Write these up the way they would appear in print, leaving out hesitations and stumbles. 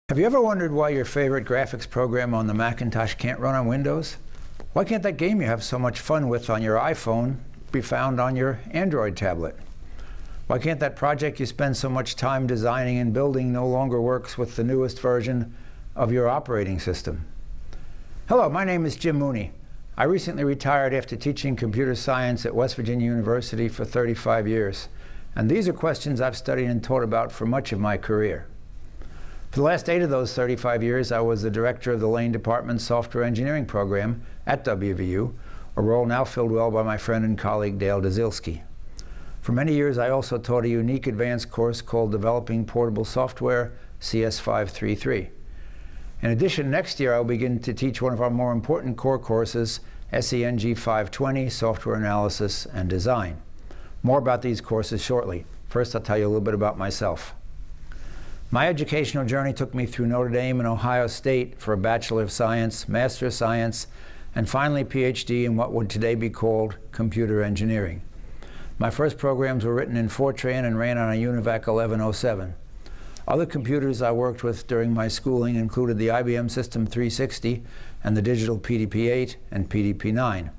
Have you ever wondered why your favorite graphics program on the Macintosh can't run on Windows? Why can't that game you have so much fun with on your iPhone be found on your Android tablet? Why can't that project you spend so much time designing and building no longer works with the newest version of your operating system? Hello, my name is Jim Mooney. I recently retired after teaching computer science at West Virginia University for 35 years. And these are questions I've studied and taught about for much of my career. For the last 8 of those 35 years, I was the director of the Lane Department's Software Engineering program at WVU, a role now filled well by my friend and colleague Dale Dazilski. For many years, I also taught a unique advanced course called Developing Portable Software, CS533. In addition, next year I'll begin to teach one of our more important core courses, SENG 520, Software Analysis and Design. More about these courses shortly. First, I'll tell you a little bit about myself. My educational journey took me through Notre Dame and Ohio State for a Bachelor of Science, Master of Science, and finally PhD in what would today be called computer engineering. My first programs were written in Fortran and ran on a UNIVAC 1107. Other computers I worked with during my schooling included the IBM System 360 and the digital PDP-8 and PDP-9.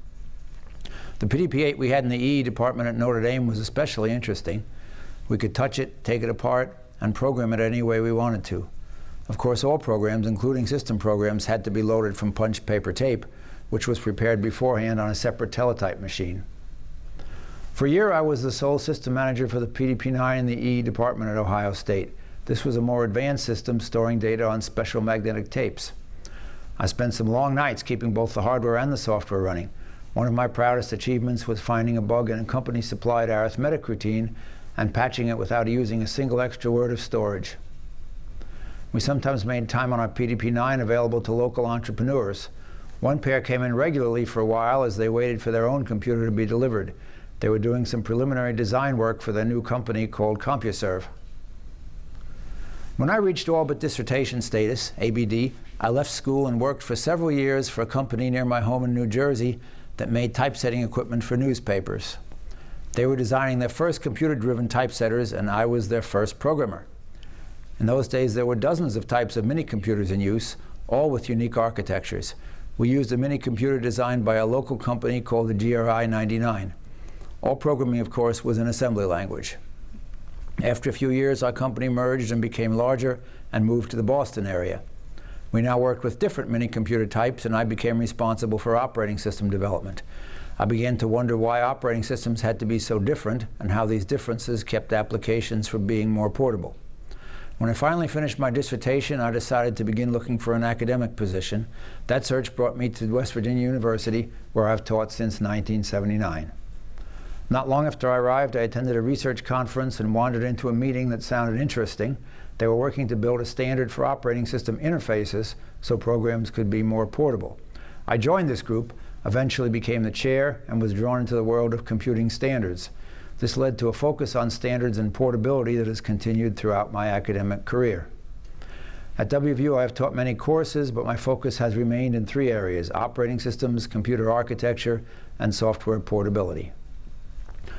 The PDP-8 we had in the EE department at Notre Dame was especially interesting. We could touch it, take it apart, and program it any way we wanted to. Of course, all programs, including system programs, had to be loaded from punched paper tape, which was prepared beforehand on a separate teletype machine. For a year, I was the sole system manager for the PDP-9 in the EE department at Ohio State. This was a more advanced system storing data on special magnetic tapes. I spent some long nights keeping both the hardware and the software running. One of my proudest achievements was finding a bug in a company-supplied arithmetic routine and patching it without using a single extra word of storage. We sometimes made time on our PDP-9 available to local entrepreneurs. One pair came in regularly for a while as they waited for their own computer to be delivered. They were doing some preliminary design work for their new company called CompuServe. When I reached all but dissertation status, ABD, I left school and worked for several years for a company near my home in New Jersey that made typesetting equipment for newspapers. They were designing their first computer-driven typesetters, and I was their first programmer. In those days, there were dozens of types of mini-computers in use, all with unique architectures. We used a mini-computer designed by a local company called the GRI 99. All programming, of course, was in assembly language. After a few years, our company merged and became larger and moved to the Boston area. We now worked with different mini-computer types, and I became responsible for operating system development. I began to wonder why operating systems had to be so different and how these differences kept applications from being more portable. When I finally finished my dissertation, I decided to begin looking for an academic position. That search brought me to West Virginia University, where I've taught since 1979. Not long after I arrived, I attended a research conference and wandered into a meeting that sounded interesting. They were working to build a standard for operating system interfaces so programs could be more portable. I joined this group, eventually became the chair, and was drawn into the world of computing standards. This led to a focus on standards and portability that has continued throughout my academic career. At WVU, I have taught many courses, but my focus has remained in 3 areas: operating systems, computer architecture, and software portability.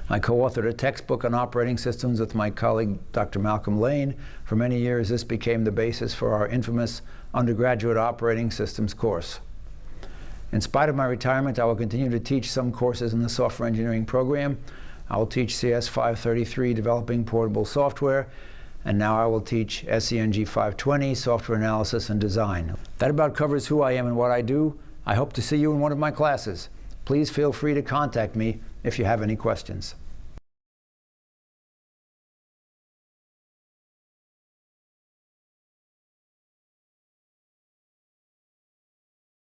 I co-authored a textbook on operating systems with my colleague, Dr. Malcolm Lane. For many years, this became the basis for our infamous undergraduate operating systems course. In spite of my retirement, I will continue to teach some courses in the software engineering program. I will teach CS533, Developing Portable Software, and now I will teach SENG 520, Software Analysis and Design. That about covers who I am and what I do. I hope to see you in one of my classes. Please feel free to contact me if you have any questions.